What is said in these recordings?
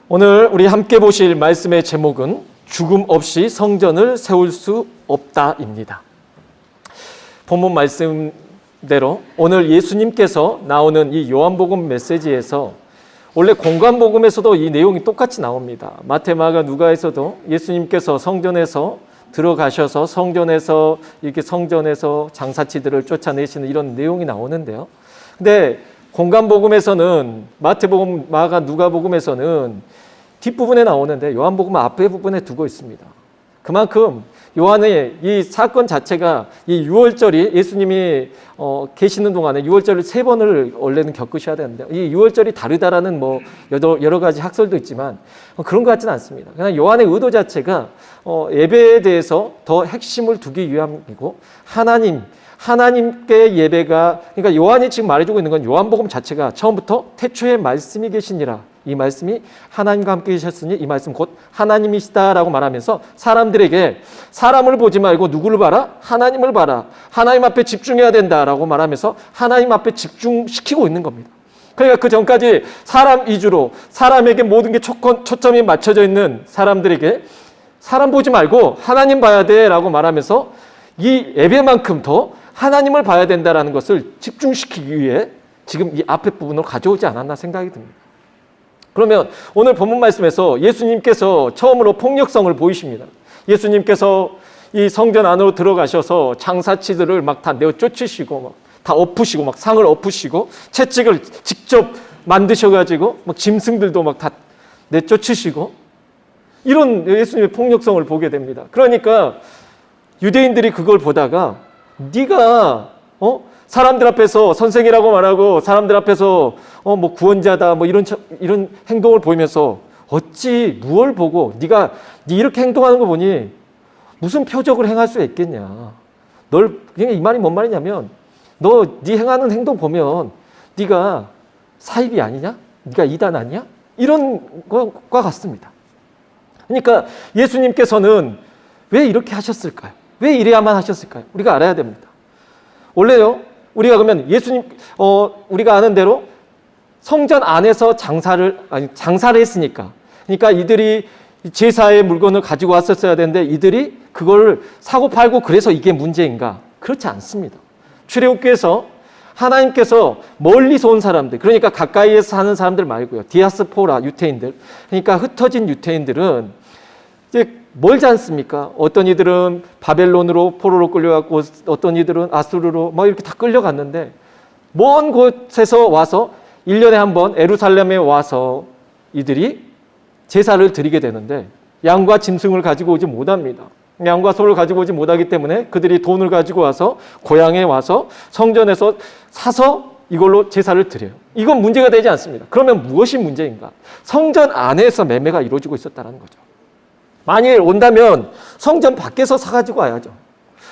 오늘 우리 함께 보실 말씀의 제목은 죽음 없이 성전을 세울 수 없다입니다. 본문 말씀대로 오늘 예수님께서 나오는 이 요한복음 메시지에서 원래 공관복음에서도 이 내용이 똑같이 나옵니다. 마태, 마가, 누가에서도 예수님께서 성전에서 들어가셔서 성전에서 장사치들을 쫓아내시는 이런 내용이 나오는데요. 근데 공관복음에서는 마태복음, 마가, 누가복음에서는 뒷부분에 나오는데 요한복음은 앞에 부분에 두고 있습니다. 그만큼 요한의 이 사건 자체가 이 유월절이 예수님이 계시는 동안에 유월절을 3번을 원래는 겪으셔야 되는데 이 유월절이 다르다라는 여러 가지 학설도 있지만 그런 것 같지는 않습니다. 그냥 요한의 의도 자체가 예배에 대해서 더 핵심을 두기 위함이고 하나님께 예배가, 그러니까 요한이 지금 말해주고 있는 건 요한복음 자체가 처음부터 태초에 말씀이 계시니라, 이 말씀이 하나님과 함께 계셨으니 이 말씀 곧 하나님이시다라고 말하면서 사람들에게 사람을 보지 말고 누구를 봐라? 하나님을 봐라. 하나님 앞에 집중해야 된다라고 말하면서 하나님 앞에 집중시키고 있는 겁니다. 그러니까 그 전까지 사람 위주로 사람에게 모든 게 초점이 맞춰져 있는 사람들에게 사람 보지 말고 하나님 봐야 돼라고 말하면서 이 예배만큼 더 하나님을 봐야 된다는 것을 집중시키기 위해 지금 이 앞에 부분을 가져오지 않았나 생각이 듭니다. 그러면 오늘 본문 말씀에서 예수님께서 처음으로 폭력성을 보이십니다. 예수님께서 이 성전 안으로 들어가셔서 장사치들을 막 다 내어 쫓으시고 막 다 엎으시고 막 상을 엎으시고 채찍을 직접 만드셔가지고 막 짐승들도 막 다 내쫓으시고 이런 예수님의 폭력성을 보게 됩니다. 그러니까 유대인들이 그걸 보다가 네가 사람들 앞에서 선생이라고 말하고 사람들 앞에서 뭐 구원자다 뭐 이런 행동을 보이면서 어찌 무엇을 보고 네 이렇게 행동하는 거 보니 무슨 표적을 행할 수 있겠냐. 그냥 이 말이 뭔 말이냐면 네 행하는 행동 보면 네가 사입이 아니냐? 네가 이단 아니야? 이런 것과 같습니다. 그러니까 예수님께서는 왜 이렇게 하셨을까요? 왜 이래야만 하셨을까요? 우리가 알아야 됩니다. 원래요, 우리가 그러면 우리가 아는 대로 성전 안에서 장사를 했으니까. 그러니까 이들이 제사의 물건을 가지고 왔었어야 되는데 이들이 그걸 사고 팔고 그래서 이게 문제인가? 그렇지 않습니다. 출애굽기에서 하나님께서 멀리서 온 사람들, 그러니까 가까이에서 사는 사람들 말고요. 디아스포라 유태인들, 그러니까 흩어진 유태인들은 이제 멀지 않습니까? 어떤 이들은 바벨론으로 포로로 끌려갔고 어떤 이들은 아수르로 막 이렇게 다 끌려갔는데 먼 곳에서 와서 1년에 한 번 예루살렘에 와서 이들이 제사를 드리게 되는데 양과 짐승을 가지고 오지 못합니다. 양과 소를 가지고 오지 못하기 때문에 그들이 돈을 가지고 와서 고향에 와서 성전에서 사서 이걸로 제사를 드려요. 이건 문제가 되지 않습니다. 그러면 무엇이 문제인가? 성전 안에서 매매가 이루어지고 있었다는 거죠. 만일 온다면 성전 밖에서 사가지고 와야죠.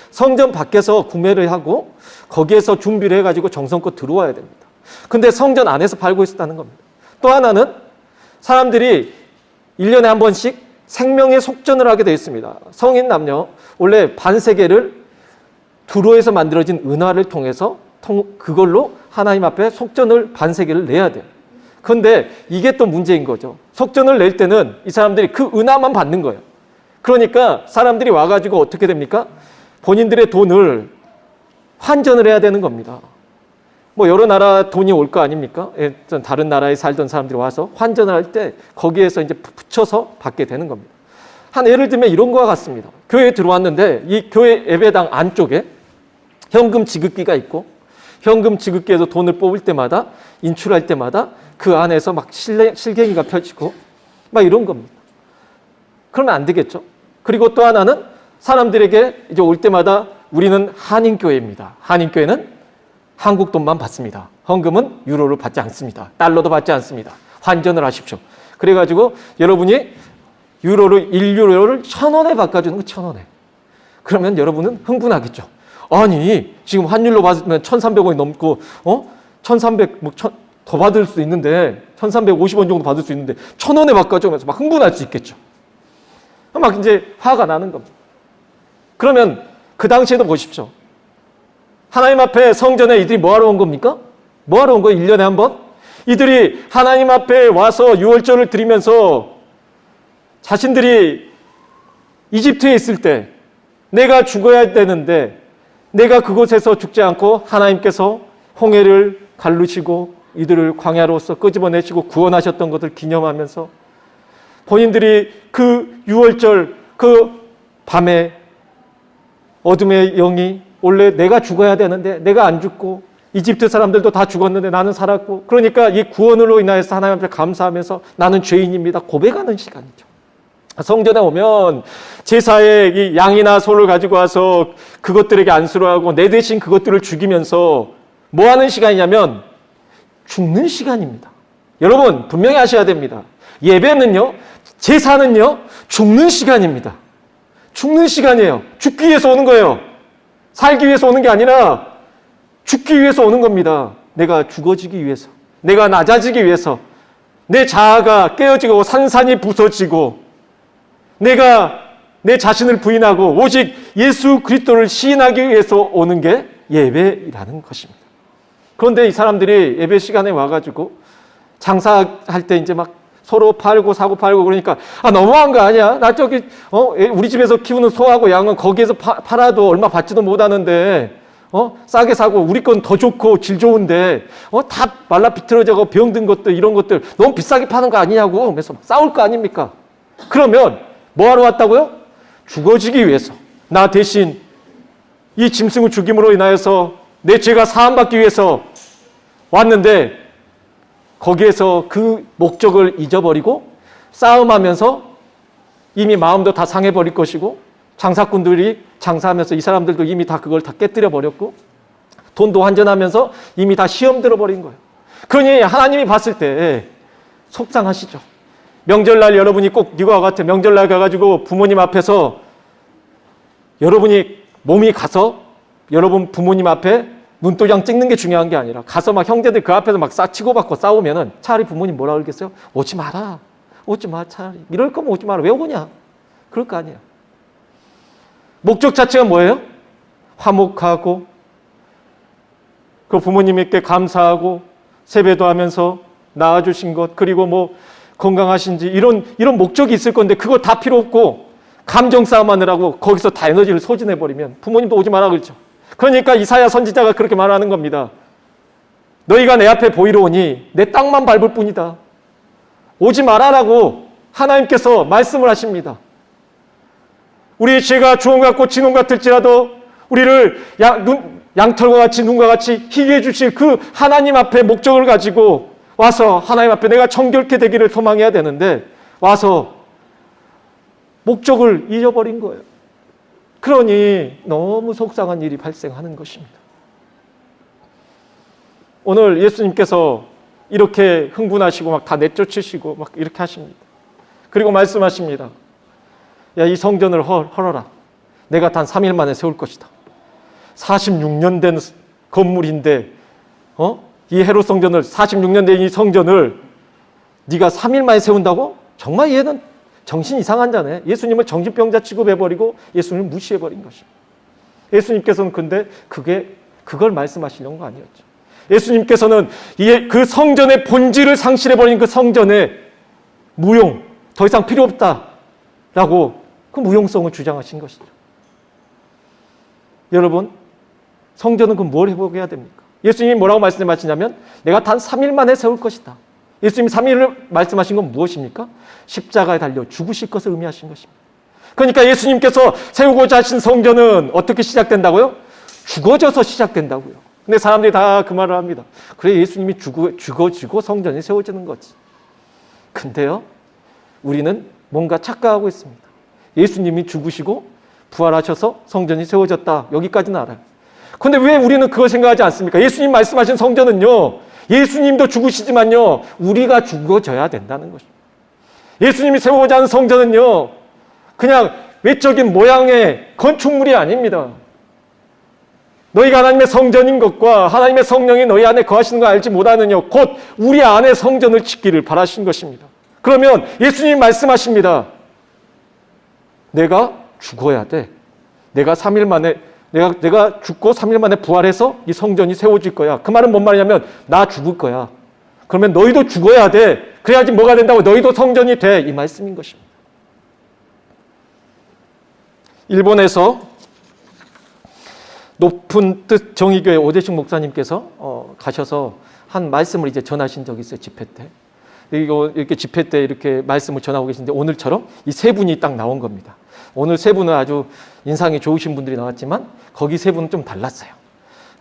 성전 밖에서 구매를 하고 거기에서 준비를 해가지고 정성껏 들어와야 됩니다. 근데 성전 안에서 팔고 있었다는 겁니다. 또 하나는 사람들이 1년에 한 번씩 생명의 속전을 하게 되어 있습니다. 성인 남녀 원래 반세계를 두로에서 만들어진 은화를 통해서 그걸로 하나님 앞에 속전을 반세계를 내야 돼요. 그런데 이게 또 문제인 거죠. 속전을 낼 때는 이 사람들이 그 은화만 받는 거예요. 그러니까 사람들이 와가지고 어떻게 됩니까? 본인들의 돈을 환전을 해야 되는 겁니다. 뭐 여러 나라 돈이 올 거 아닙니까? 다른 나라에 살던 사람들이 와서 환전을 할 때 거기에서 이제 붙여서 받게 되는 겁니다. 예를 들면 이런 거와 같습니다. 교회에 들어왔는데 이 교회 예배당 안쪽에 현금 지급기가 있고 현금 지급기에서 돈을 뽑을 때마다 인출할 때마다 그 안에서 막 실갱이가 펼치고 막 이런 겁니다. 그러면 안 되겠죠. 그리고 또 하나는 사람들에게 이제 올 때마다 우리는 한인교회입니다. 한인교회는 한국 돈만 받습니다. 헌금은 유로를 받지 않습니다. 달러도 받지 않습니다. 환전을 하십시오. 그래가지고 여러분이 1유로를 1,000원에 바꿔주는 거 1,000원에. 그러면 여러분은 흥분하겠죠. 아니 지금 환율로 받으면 1,300원이 넘고 1,300 더 받을 수 있는데 1,350원 정도 받을 수 있는데 1,000원에 바꿔주면서 막 흥분할 수 있겠죠. 막 이제 화가 나는 겁니다. 그러면 그 당시에도 보십시오. 하나님 앞에 성전에 이들이 뭐하러 온 겁니까? 뭐하러 온 거예요? 1년에 한 번? 이들이 하나님 앞에 와서 유월절을 드리면서 자신들이 이집트에 있을 때 내가 죽어야 되는데 내가 그곳에서 죽지 않고 하나님께서 홍해를 갈르시고 이들을 광야로서 끄집어내시고 구원하셨던 것을 기념하면서 본인들이 그 유월절 그 밤에 어둠의 영이 원래 내가 죽어야 되는데 내가 안 죽고 이집트 사람들도 다 죽었는데 나는 살았고 그러니까 이 구원으로 인하여서 하나님 앞에 감사하면서 나는 죄인입니다 고백하는 시간이죠. 성전에 오면 제사에 이 양이나 소를 가지고 와서 그것들에게 안수를 하고 내 대신 그것들을 죽이면서 뭐 하는 시간이냐면 죽는 시간입니다. 여러분 분명히 아셔야 됩니다. 예배는요, 제사는요, 죽는 시간입니다. 죽는 시간이에요. 죽기 위해서 오는 거예요. 살기 위해서 오는 게 아니라 죽기 위해서 오는 겁니다. 내가 죽어지기 위해서, 내가 낮아지기 위해서, 내 자아가 깨어지고 산산이 부서지고 내가 내 자신을 부인하고 오직 예수 그리스도를 시인하기 위해서 오는 게 예배라는 것입니다. 그런데 이 사람들이 예배 시간에 와가지고 장사할 때 이제 막 서로 팔고 사고 팔고 그러니까 너무한 거 아니야? 나 저기 우리 집에서 키우는 소하고 양은 거기에서 팔아도 얼마 받지도 못하는데 싸게 사고 우리 건 더 좋고 질 좋은데 다 말라 비틀어져고 병든 것들 이런 것들 너무 비싸게 파는 거 아니냐고 그래서 싸울 거 아닙니까? 그러면 뭐하러 왔다고요? 죽어지기 위해서 나 대신 이 짐승을 죽임으로 인하여서 내 죄가 사함받기 위해서 왔는데 거기에서 그 목적을 잊어버리고 싸움하면서 이미 마음도 다 상해버릴 것이고 장사꾼들이 장사하면서 이 사람들도 이미 다 그걸 다 깨뜨려 버렸고 돈도 환전하면서 이미 다 시험 들어버린 거예요. 그러니 하나님이 봤을 때 속상하시죠. 명절날 여러분이 꼭 이거와 같아 명절날 가가지고 부모님 앞에서 여러분이 몸이 가서 여러분 부모님 앞에 눈도장 찍는 게 중요한 게 아니라 가서 막 형제들 그 앞에서 막 치고받고 싸우면은 차라리 부모님 뭐라 그러겠어요? 오지 마라. 오지 마 차라리. 이럴 거면 오지 마라. 왜 오냐? 그럴 거 아니야. 목적 자체가 뭐예요? 화목하고 그 부모님께 감사하고 세배도 하면서 낳아주신 것 그리고 뭐 건강하신지 이런 목적이 있을 건데 그거 다 필요 없고 감정 싸움하느라고 거기서 다 에너지를 소진해버리면 부모님도 오지 마라 그렇죠. 그러니까 이사야 선지자가 그렇게 말하는 겁니다. 너희가 내 앞에 보이러 오니 내 땅만 밟을 뿐이다. 오지 말아라고 하나님께서 말씀을 하십니다. 우리의 죄가 주홍 같고 진홍 같을지라도 우리를 양털과 같이 눈과 같이 희게 해주실 그 하나님 앞에 목적을 가지고 와서 하나님 앞에 내가 정결케 되기를 소망해야 되는데 와서 목적을 잊어버린 거예요. 그러니 너무 속상한 일이 발생하는 것입니다. 오늘 예수님께서 이렇게 흥분하시고 막 다 내쫓으시고 막 이렇게 하십니다. 그리고 말씀하십니다. 야, 이 성전을 헐어라. 내가 단 3일 만에 세울 것이다. 46년 된 건물인데 이 헤롯 성전을 46년 된 이 성전을 네가 3일 만에 세운다고? 정말 얘는 정신 이상한 자네. 예수님을 정신병자 취급해버리고 예수님을 무시해버린 것입니다. 예수님께서는 근데 그걸 말씀하시려는 거 아니었죠. 예수님께서는 그 성전의 본질을 상실해버린 그 성전의 무용, 더 이상 필요 없다라고 그 무용성을 주장하신 것이죠. 여러분, 성전은 그럼 뭘 회복해야 됩니까? 예수님이 뭐라고 말씀하시냐면 내가 단 3일 만에 세울 것이다. 예수님이 3일을 말씀하신 건 무엇입니까? 십자가에 달려 죽으실 것을 의미하신 것입니다. 그러니까 예수님께서 세우고자 하신 성전은 어떻게 시작된다고요? 죽어져서 시작된다고요. 근데 사람들이 다 그 말을 합니다. 그래, 예수님이 죽어지고 성전이 세워지는 거지. 근데요, 우리는 뭔가 착각하고 있습니다. 예수님이 죽으시고 부활하셔서 성전이 세워졌다. 여기까지는 알아요. 근데 왜 우리는 그걸 생각하지 않습니까? 예수님 말씀하신 성전은요, 예수님도 죽으시지만요, 우리가 죽어져야 된다는 것입니다. 예수님이 세우고자 하는 성전은요, 그냥 외적인 모양의 건축물이 아닙니다. 너희가 하나님의 성전인 것과 하나님의 성령이 너희 안에 거하시는 거 알지 못하느냐, 곧 우리 안에 성전을 짓기를 바라신 것입니다. 그러면 예수님 말씀하십니다. 내가 죽어야 돼. 내가 3일 만에 내가 죽고 3일 만에 부활해서 이 성전이 세워질 거야. 그 말은 뭔 말이냐면 나 죽을 거야. 그러면 너희도 죽어야 돼. 그래야지 뭐가 된다고? 너희도 성전이 돼. 이 말씀인 것입니다. 일본에서 높은 뜻 정의교회 오대식 목사님께서 가셔서 한 말씀을 이제 전하신 적이 있어요. 집회 때. 이렇게 집회 때 이렇게 말씀을 전하고 계신데 오늘처럼 이 세 분이 딱 나온 겁니다. 오늘 세 분은 아주 인상이 좋으신 분들이 나왔지만 거기 세 분은 좀 달랐어요.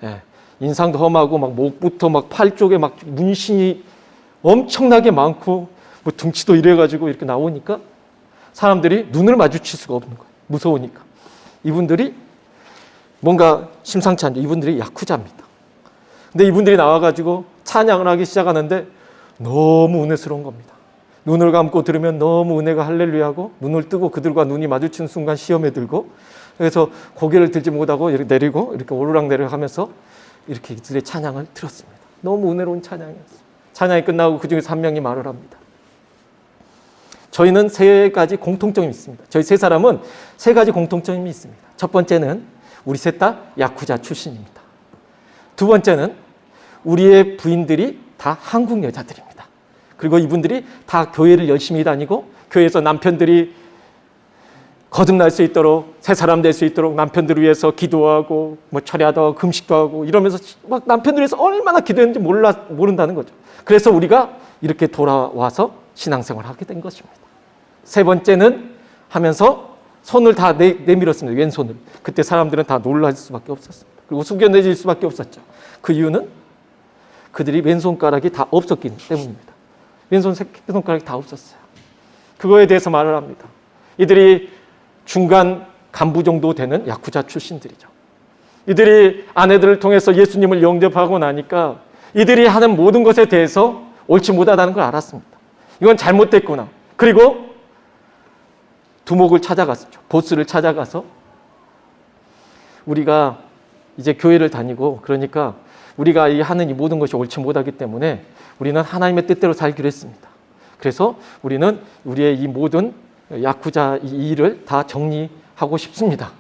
예, 인상도 험하고 막 목부터 막 팔 쪽에 막 문신이 엄청나게 많고 뭐 등치도 이래가지고 이렇게 나오니까 사람들이 눈을 마주칠 수가 없는 거예요. 무서우니까. 이분들이 뭔가 심상치 않죠. 이분들이 야쿠자입니다. 근데 이분들이 나와가지고 찬양을 하기 시작하는데 너무 은혜스러운 겁니다. 눈을 감고 들으면 너무 은혜가 할렐루야하고 눈을 뜨고 그들과 눈이 마주치는 순간 시험에 들고 그래서 고개를 들지 못하고 이렇게 내리고 이렇게 오르락내리락 하면서 이렇게 이들의 찬양을 들었습니다. 너무 은혜로운 찬양이었어요. 찬양이 끝나고 그중에서 한 명이 말을 합니다. 저희는 세 가지 공통점이 있습니다. 저희 세 사람은 세 가지 공통점이 있습니다. 첫 번째는 우리 셋 다 야쿠자 출신입니다. 두 번째는 우리의 부인들이 다 한국 여자들입니다. 그리고 이분들이 다 교회를 열심히 다니고 교회에서 남편들이 거듭날 수 있도록 새 사람 될 수 있도록 남편들을 위해서 기도하고 뭐 철야도 하고 금식도 하고 이러면서 막 남편들을 위해서 얼마나 기도했는지 모른다는 거죠. 그래서 우리가 이렇게 돌아와서 신앙생활을 하게 된 것입니다. 세 번째는 하면서 손을 다 내밀었습니다. 왼손을. 그때 사람들은 다 놀랄 수밖에 없었습니다. 그리고 숙연해질 수밖에 없었죠. 그 이유는 그들이 왼손가락이 다 없었기 때문입니다. 왼손 새끼손가락이 다 없었어요. 그거에 대해서 말을 합니다. 이들이 중간 간부 정도 되는 야쿠자 출신들이죠. 이들이 아내들을 통해서 예수님을 영접하고 나니까 이들이 하는 모든 것에 대해서 옳지 못하다는 걸 알았습니다. 이건 잘못됐구나. 그리고 두목을 찾아갔죠. 보스를 찾아가서 우리가 이제 교회를 다니고 그러니까 우리가 하는 이 모든 것이 옳지 못하기 때문에 우리는 하나님의 뜻대로 살기로 했습니다. 그래서 우리는 우리의 이 모든 야쿠자 이 일을 다 정리하고 싶습니다.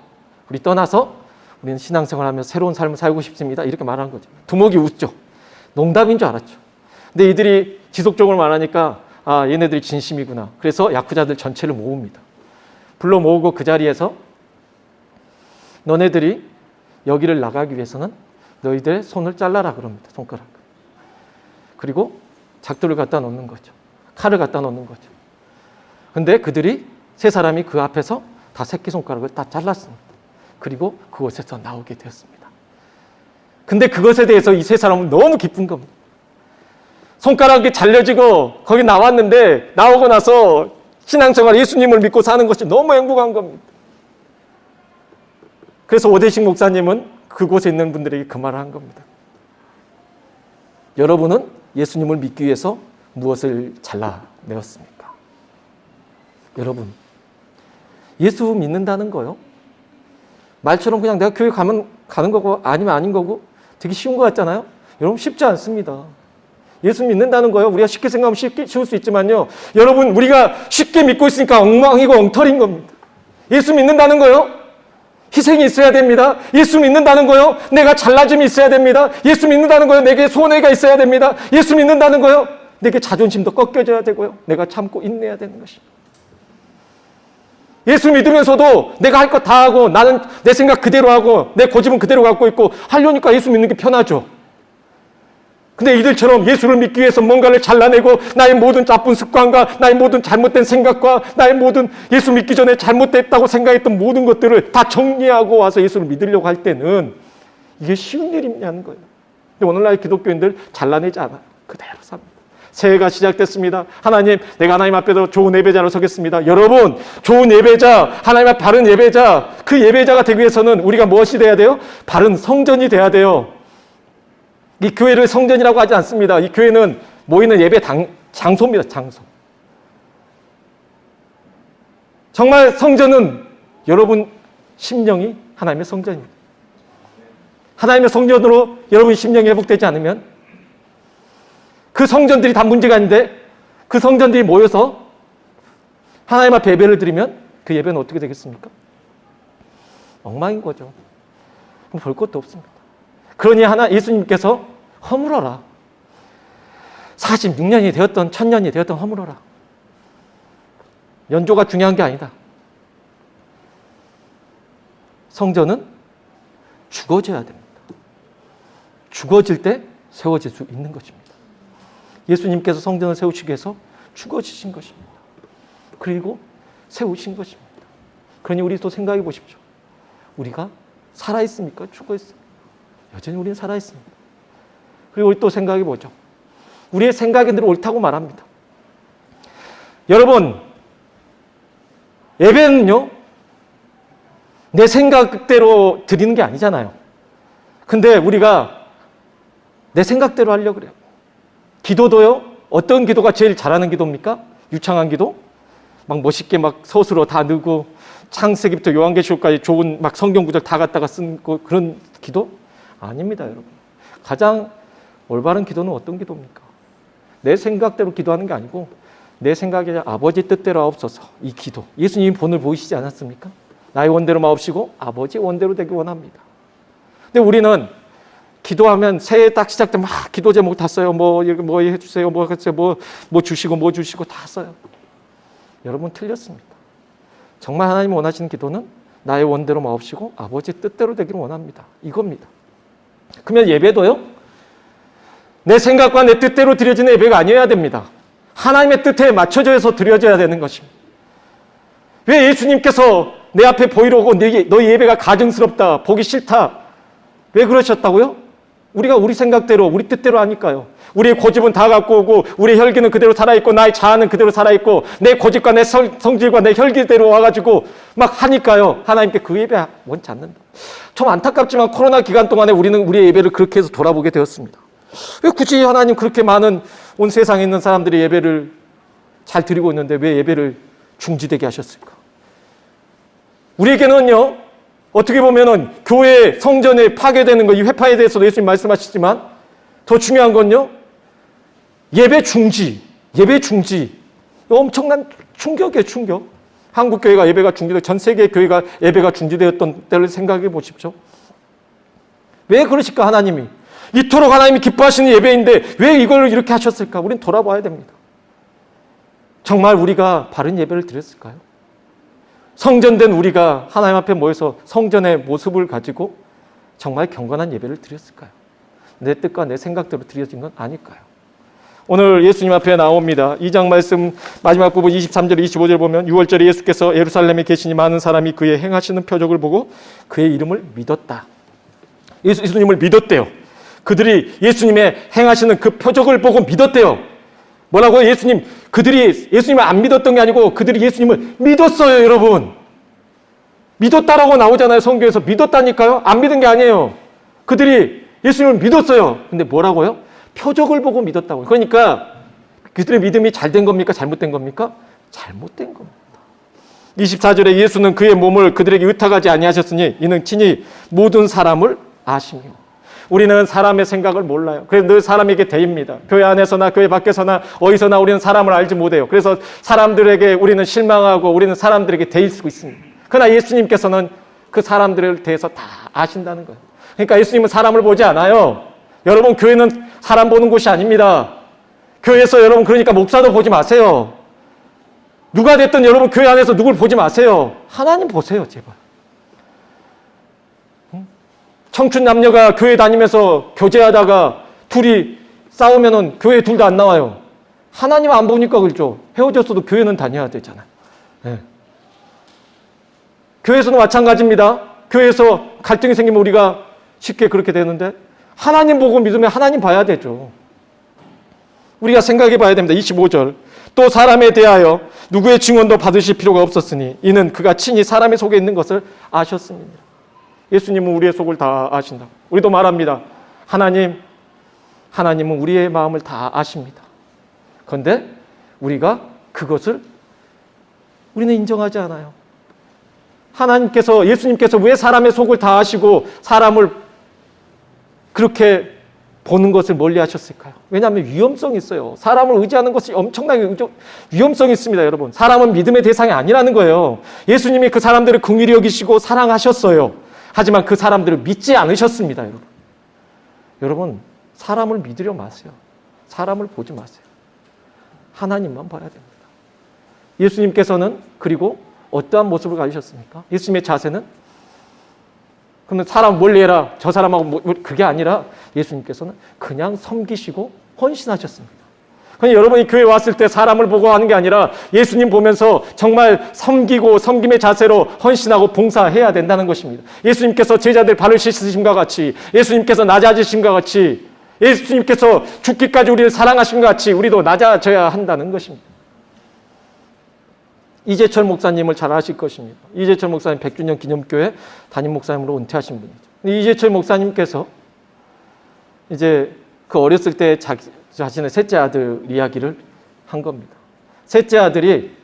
우리 떠나서 우리는 신앙생활하면서 새로운 삶을 살고 싶습니다. 이렇게 말한 거죠. 두목이 웃죠. 농담인 줄 알았죠. 근데 이들이 지속적으로 말하니까 아, 얘네들이 진심이구나. 그래서 야쿠자들 전체를 모읍니다. 불러 모으고 그 자리에서 너네들이 여기를 나가기 위해서는 너희들의 손을 잘라라 그럽니다. 손가락. 그리고 작두를 갖다 놓는 거죠. 칼을 갖다 놓는 거죠. 근데 그들이 세 사람이 그 앞에서 다 새끼손가락을 다 잘랐습니다. 그리고 그곳에서 나오게 되었습니다. 근데 그것에 대해서 이 세 사람은 너무 기쁜 겁니다. 손가락이 잘려지고 거기 나왔는데 나오고 나서 신앙생활 예수님을 믿고 사는 것이 너무 행복한 겁니다. 그래서 오대식 목사님은 그곳에 있는 분들에게 그 말을 한 겁니다. 여러분은 예수님을 믿기 위해서 무엇을 잘라내었습니까? 여러분, 예수 믿는다는 거요. 말처럼 그냥 내가 교회 가면 가는 거고 아니면 아닌 거고 되게 쉬운 것 같잖아요. 여러분 쉽지 않습니다. 예수 믿는다는 거요. 우리가 쉽게 생각하면 쉬울 수 있지만요. 여러분 우리가 쉽게 믿고 있으니까 엉망이고 엉터리인 겁니다. 예수 믿는다는 거요. 희생이 있어야 됩니다. 예수 믿는다는 거요. 내가 잘나짐이 있어야 됩니다. 예수 믿는다는 거요. 내게 손해가 있어야 됩니다. 예수 믿는다는 거요. 내게 자존심도 꺾여져야 되고요. 내가 참고 인내해야 되는 것입니다. 예수 믿으면서도 내가 할 것 다 하고 나는 내 생각 그대로 하고 내 고집은 그대로 갖고 있고 하려니까 예수 믿는 게 편하죠. 근데 이들처럼 예수를 믿기 위해서 뭔가를 잘라내고 나의 모든 나쁜 습관과 나의 모든 잘못된 생각과 나의 모든 예수 믿기 전에 잘못됐다고 생각했던 모든 것들을 다 정리하고 와서 예수를 믿으려고 할 때는 이게 쉬운 일이냐는 거예요. 근데 오늘날 기독교인들 잘라내지 않아요. 그대로 삽니다. 새해가 시작됐습니다. 하나님, 내가 하나님 앞에서 좋은 예배자로 서겠습니다. 여러분, 좋은 예배자, 하나님 앞 바른 예배자, 그 예배자가 되기 위해서는 우리가 무엇이 돼야 돼요? 바른 성전이 돼야 돼요. 이 교회를 성전이라고 하지 않습니다. 이 교회는 모이는 예배 장소입니다. 장소. 정말 성전은 여러분 심령이 하나님의 성전입니다. 하나님의 성전으로 여러분 심령이 회복되지 않으면 그 성전들이 다 문제가 있는데 그 성전들이 모여서 하나님 앞에 예배를 드리면 그 예배는 어떻게 되겠습니까? 엉망인 거죠. 볼 것도 없습니다. 그러니 예수님께서 허물어라. 46년이 되었던 1000년이 되었던 허물어라. 연조가 중요한 게 아니다. 성전은 죽어져야 됩니다. 죽어질 때 세워질 수 있는 것입니다. 예수님께서 성전을 세우시기 위해서 죽어지신 것입니다. 그리고 세우신 것입니다. 그러니 우리 또 생각해 보십시오. 우리가 살아있습니까? 죽어있습니까? 여전히 우리는 살아있습니다. 그리고 우리 또 생각해 보죠. 우리의 생각이 늘 옳다고 말합니다. 여러분, 예배는요, 내 생각대로 드리는 게 아니잖아요. 근데 우리가 내 생각대로 하려고 그래요. 기도도요, 어떤 기도가 제일 잘하는 기도입니까? 유창한 기도? 막 멋있게 막 서술어 다 넣고 창세기부터 요한계시록까지 좋은 막 성경 구절 다 갖다가 쓴 그런 기도? 아닙니다, 여러분. 가장 올바른 기도는 어떤 기도입니까? 내 생각대로 기도하는 게 아니고 내 생각에 아버지 뜻대로 하옵소서. 이 기도. 예수님이 본을 보이시지 않았습니까? 나의 원대로 마옵시고 아버지 원대로 되기 원합니다. 근데 우리는 기도하면 새해 딱 시작되면 막 기도 제목 다 써요. 뭐 해주세요. 뭐 해주세요. 뭐 주시고 다 써요. 여러분 틀렸습니다. 정말 하나님 원하시는 기도는 나의 원대로 마옵시고 아버지 뜻대로 되기를 원합니다. 이겁니다. 그러면 예배도요, 내 생각과 내 뜻대로 드려지는 예배가 아니어야 됩니다. 하나님의 뜻에 맞춰져서 드려져야 되는 것입니다. 왜 예수님께서 내 앞에 보이려고 너희 예배가 가증스럽다, 보기 싫다, 왜 그러셨다고요? 우리가 우리 생각대로, 우리 뜻대로 하니까요. 우리의 고집은 다 갖고 오고 우리의 혈기는 그대로 살아있고 나의 자아는 그대로 살아있고 내 고집과 내 성질과 내 혈기대로 와가지고 막 하니까요. 하나님께 그 예배 원치 않는다. 좀 안타깝지만 코로나 기간 동안에 우리는 우리의 예배를 그렇게 해서 돌아보게 되었습니다. 왜 굳이 하나님 그렇게 많은 온 세상에 있는 사람들이 예배를 잘 드리고 있는데 왜 예배를 중지되게 하셨을까? 우리에게는요, 어떻게 보면은 교회 성전에 파괴되는 거, 이 회파에 대해서도 예수님 말씀하시지만 더 중요한 건요, 예배 중지. 엄청난 충격이에요, 충격. 한국 교회가 예배가 중지되고 전 세계 교회가 예배가 중지되었던 때를 생각해 보십시오. 왜 그러실까, 하나님이? 이토록 하나님이 기뻐하시는 예배인데 왜 이걸 이렇게 하셨을까? 우린 돌아봐야 됩니다. 정말 우리가 바른 예배를 드렸을까요? 성전된 우리가 하나님 앞에 모여서 성전의 모습을 가지고 정말 경건한 예배를 드렸을까요? 내 뜻과 내 생각대로 드려진 건 아닐까요? 오늘 예수님 앞에 나옵니다. 2장 말씀 마지막 부분 23절 25절 보면 6월절에 예수께서 예루살렘에 계시니 많은 사람이 그의 행하시는 표적을 보고 그의 이름을 믿었다. 예수님을 믿었대요. 그들이 예수님의 행하시는 그 표적을 보고 믿었대요. 뭐라고요? 그들이 예수님을 안 믿었던 게 아니고 그들이 예수님을 믿었어요, 여러분. 믿었다라고 나오잖아요, 성경에서. 믿었다니까요? 안 믿은 게 아니에요. 그들이 예수님을 믿었어요. 근데 뭐라고요? 표적을 보고 믿었다고요. 그러니까 그들의 믿음이 잘된 겁니까? 잘못된 겁니까? 잘못된 겁니다. 24절에 예수는 그의 몸을 그들에게 의탁하지 아니하셨으니 이는 친히 모든 사람을 아시며. 우리는 사람의 생각을 몰라요. 그래서 늘 사람에게 대입니다. 교회 안에서나 교회 밖에서나 어디서나 우리는 사람을 알지 못해요. 그래서 사람들에게 우리는 실망하고 우리는 사람들에게 대일 수 있습니다. 그러나 예수님께서는 그 사람들에 대해서 다 아신다는 거예요. 그러니까 예수님은 사람을 보지 않아요. 여러분, 교회는 사람 보는 곳이 아닙니다. 교회에서 여러분, 그러니까 목사도 보지 마세요. 누가 됐든 여러분 교회 안에서 누굴 보지 마세요. 하나님 보세요, 제발. 청춘 남녀가 교회 다니면서 교제하다가 둘이 싸우면은 교회 둘 다 안 나와요. 하나님 안 보니까 그렇죠. 헤어졌어도 교회는 다녀야 되잖아요. 네. 교회에서도 마찬가지입니다. 교회에서 갈등이 생기면 우리가 쉽게 그렇게 되는데 하나님 보고 믿으면 하나님 봐야 되죠. 우리가 생각해 봐야 됩니다. 25절. 또 사람에 대하여 누구의 증언도 받으실 필요가 없었으니 이는 그가 친히 사람의 속에 있는 것을 아셨습니다. 예수님은 우리의 속을 다 아신다. 우리도 말합니다. 하나님은 우리의 마음을 다 아십니다. 그런데 우리가 그것을 우리는 인정하지 않아요. 예수님께서 왜 사람의 속을 다 아시고 사람을 그렇게 보는 것을 멀리 하셨을까요? 왜냐하면 위험성이 있어요. 사람을 의지하는 것이 엄청나게 위험성이 있습니다, 여러분. 사람은 믿음의 대상이 아니라는 거예요. 예수님이 그 사람들을 긍휼히 여기시고 사랑하셨어요. 하지만 그 사람들을 믿지 않으셨습니다, 여러분. 여러분, 사람을 믿으려 마세요. 사람을 보지 마세요. 하나님만 봐야 됩니다. 예수님께서는 그리고 어떠한 모습을 가지셨습니까? 예수님의 자세는 그러면 사람 멀리해라, 저 사람하고 그게 아니라 예수님께서는 그냥 섬기시고 헌신하셨습니다. 그냥 여러분이 교회 왔을 때 사람을 보고 하는 게 아니라 예수님 보면서 정말 섬기고 섬김의 자세로 헌신하고 봉사해야 된다는 것입니다. 예수님께서 제자들 발을 씻으심과 같이, 예수님께서 낮아지심과 같이, 예수님께서 죽기까지 우리를 사랑하심과 같이 우리도 낮아져야 한다는 것입니다. 이재철 목사님을 잘 아실 것입니다. 이재철 목사님 100주년 기념교회 담임 목사님으로 은퇴하신 분이죠. 이재철 목사님께서 이제 그 어렸을 때 자신의 셋째 아들 이야기를 한 겁니다. 셋째 아들이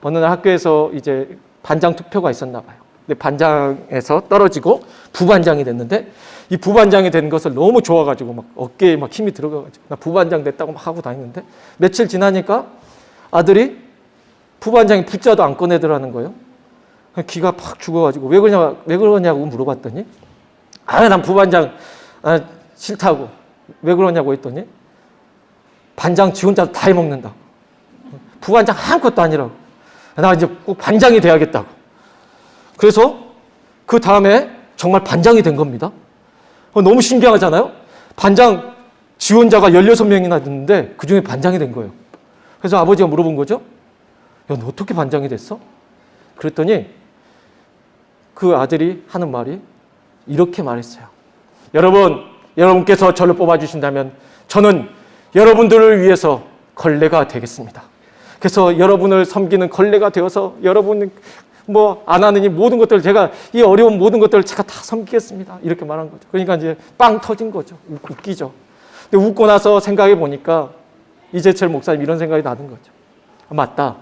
어느 날 학교에서 이제 반장 투표가 있었나 봐요. 근데 반장에서 떨어지고 부반장이 됐는데 이 부반장이 된 것을 너무 좋아가지고 막 어깨에 막 힘이 들어가가지고 나 부반장 됐다고 막 하고 다니는데 며칠 지나니까 아들이 부반장이 붙자도 안 꺼내더라는 거예요. 기가 팍 죽어가지고 왜 그러냐고 물어봤더니 난 부반장 싫다고. 왜 그러냐고 했더니 반장 지 혼자 다 해먹는다. 부반장 아무것도 아니라고. 나 이제 꼭 반장이 돼야겠다고. 그래서 그 다음에 정말 반장이 된 겁니다. 너무 신기하잖아요. 반장 지원자가 16명이나 됐는데 그중에 반장이 된 거예요. 그래서 아버지가 물어본 거죠. 야, 너 어떻게 반장이 됐어? 그랬더니 그 아들이 하는 말이 이렇게 말했어요. 여러분께서 저를 뽑아주신다면 저는 여러분들을 위해서 걸레가 되겠습니다. 그래서 여러분을 섬기는 걸레가 되어서 여러분 안 하는 이 모든 것들 제가 이 어려운 모든 것들을 제가 다 섬기겠습니다. 이렇게 말한 거죠. 그러니까 이제 빵 터진 거죠. 웃기죠. 근데 웃고 나서 생각해 보니까 이재철 목사님 이런 생각이 나는 거죠. 맞다.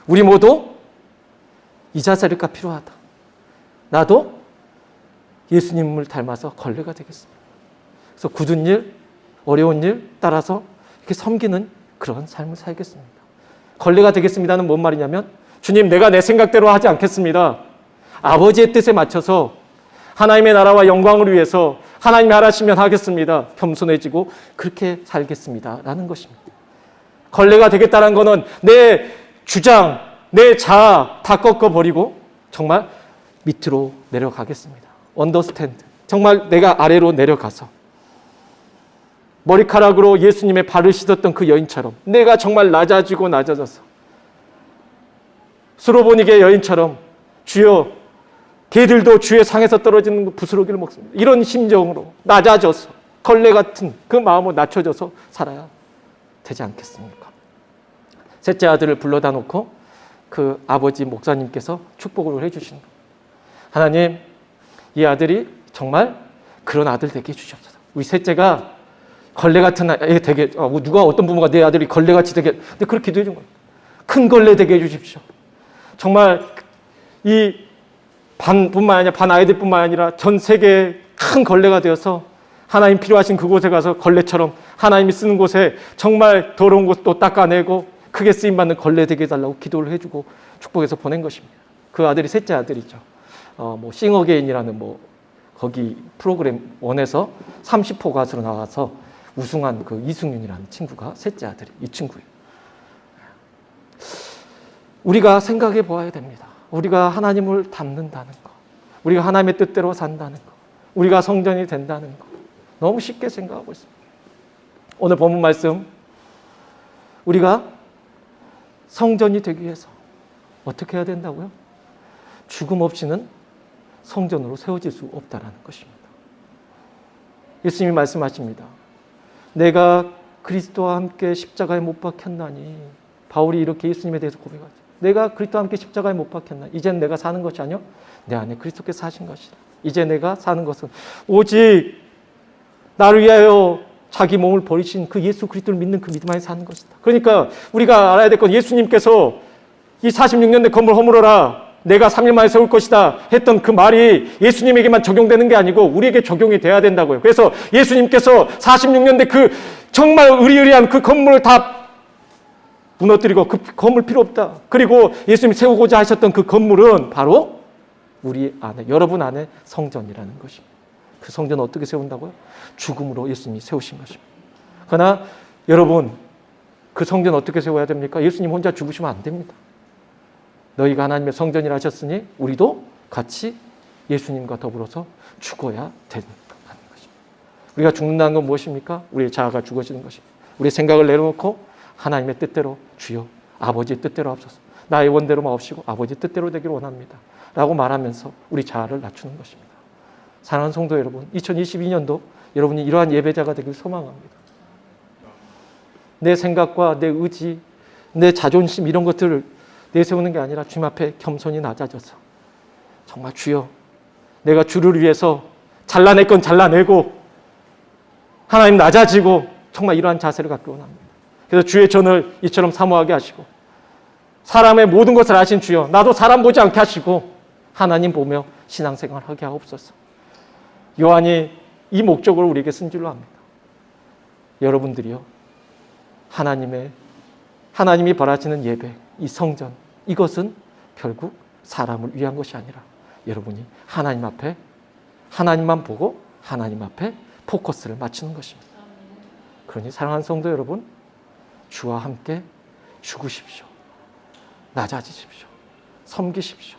우리 모두 이 자세가 필요하다. 나도 예수님을 닮아서 걸레가 되겠습니다. 그래서 굳은 일, 어려운 일 따라서 이렇게 섬기는 그런 삶을 살겠습니다. 걸레가 되겠습니다는 뭔 말이냐면 주님 내가 내 생각대로 하지 않겠습니다. 아버지의 뜻에 맞춰서 하나님의 나라와 영광을 위해서 하나님이 하라시면 하겠습니다. 겸손해지고 그렇게 살겠습니다. 라는 것입니다. 걸레가 되겠다는 것은 내 주장, 내 자아 다 꺾어버리고 정말 밑으로 내려가겠습니다. 언더스탠드. 정말 내가 아래로 내려가서 머리카락으로 예수님의 발을 씻었던 그 여인처럼 내가 정말 낮아져서 수로보니게 여인처럼 주여 개들도 주의 상에서 떨어지는 부스러기를 먹습니다. 이런 심정으로 낮아져서 걸레 같은 그 마음으로 낮춰져서 살아야 되지 않겠습니까? 셋째 아들을 불러다 놓고 그 아버지 목사님께서 축복을 해주신 것. 하나님, 이 아들이 정말 그런 아들 되게 해주시옵소서. 우리 셋째가 걸레 같은 아이 되게, 누가 어떤 부모가 내 아들이 걸레같이 되게, 근데 그렇게 기도해 준 거예요. 큰 걸레 되게 해주십시오. 정말 이 반뿐만 아니라 반 아이들뿐만 아니라 전 세계에 큰 걸레가 되어서 하나님 필요하신 그곳에 가서 걸레처럼 하나님이 쓰는 곳에 정말 더러운 곳도 닦아내고 크게 쓰임받는 걸레 되게 해달라고 기도를 해주고 축복해서 보낸 것입니다. 그 아들이 셋째 아들이죠. 싱어게인이라는 거기 프로그램 원에서 30호 가수로 나와서 우승한 그 이승윤이라는 친구가 셋째 아들이 이 친구예요. 우리가 생각해 보아야 됩니다. 우리가 하나님을 닮는다는 거, 우리가 하나님의 뜻대로 산다는 거, 우리가 성전이 된다는 거 너무 쉽게 생각하고 있습니다. 오늘 본문 말씀 우리가 성전이 되기 위해서 어떻게 해야 된다고요? 죽음 없이는 성전으로 세워질 수 없다는 것입니다. 예수님이 말씀하십니다. 내가 그리스도와 함께 십자가에 못 박혔나니 바울이 이렇게 예수님에 대해서 고백하죠. 내가 그리스도와 함께 십자가에 못 박혔나니 이제는 내가 사는 것이 아니요 내 안에 그리스도께서 사신 것이다. 이제 내가 사는 것은 오직 나를 위하여 자기 몸을 버리신 그 예수 그리스도를 믿는 그 믿음 안에 사는 것이다. 그러니까 우리가 알아야 될 건 예수님께서 이 46년 된 건물 허물어라. 내가 3일 만에 세울 것이다 했던 그 말이 예수님에게만 적용되는 게 아니고 우리에게 적용이 돼야 된다고요. 그래서 예수님께서 46년 된 그 정말 의리의리한 그 건물을 다 무너뜨리고 그 건물 필요 없다. 그리고 예수님이 세우고자 하셨던 그 건물은 바로 우리 안에, 여러분 안에 성전이라는 것입니다. 그 성전은 어떻게 세운다고요? 죽음으로 예수님이 세우신 것입니다. 그러나 여러분, 그 성전 어떻게 세워야 됩니까? 예수님 혼자 죽으시면 안 됩니다. 너희가 하나님의 성전이라 하셨으니 우리도 같이 예수님과 더불어서 죽어야 되는 것입니다. 우리가 죽는다는 건 무엇입니까? 우리의 자아가 죽어지는 것입니다. 우리의 생각을 내려놓고 하나님의 뜻대로, 주여 아버지의 뜻대로 하옵소서, 나의 원대로 마옵시고 아버지의 뜻대로 되기를 원합니다 라고 말하면서 우리 자아를 낮추는 것입니다. 사랑하는 성도 여러분, 2022년도 여러분이 이러한 예배자가 되길 소망합니다. 내 생각과 내 의지, 내 자존심 이런 것들을 내세우는 게 아니라 주님 앞에 겸손히 낮아져서 정말 주여, 내가 주를 위해서 잘라낼 건 잘라내고 하나님 낮아지고 정말 이러한 자세를 갖기 원합니다. 그래서 주의 전을 이처럼 사모하게 하시고 사람의 모든 것을 아신 주여, 나도 사람 보지 않게 하시고 하나님 보며 신앙생활을 하게 하옵소서. 요한이 이 목적으로 우리에게 쓴 줄로 압니다. 여러분들이요, 하나님이 바라시는 예배, 이 성전, 이것은 결국 사람을 위한 것이 아니라 여러분이 하나님 앞에 하나님만 보고 하나님 앞에 포커스를 맞추는 것입니다. 그러니 사랑하는 성도 여러분, 주와 함께 죽으십시오. 낮아지십시오. 섬기십시오.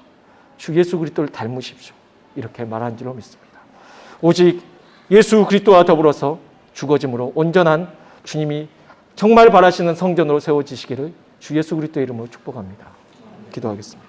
주 예수 그리스도를 닮으십시오. 이렇게 말한 줄로 믿습니다. 오직 예수 그리스도와 더불어서 죽어짐으로 온전한 주님이 정말 바라시는 성전으로 세워지시기를 주 예수 그리스도의 이름으로 축복합니다. 기도하겠습니다.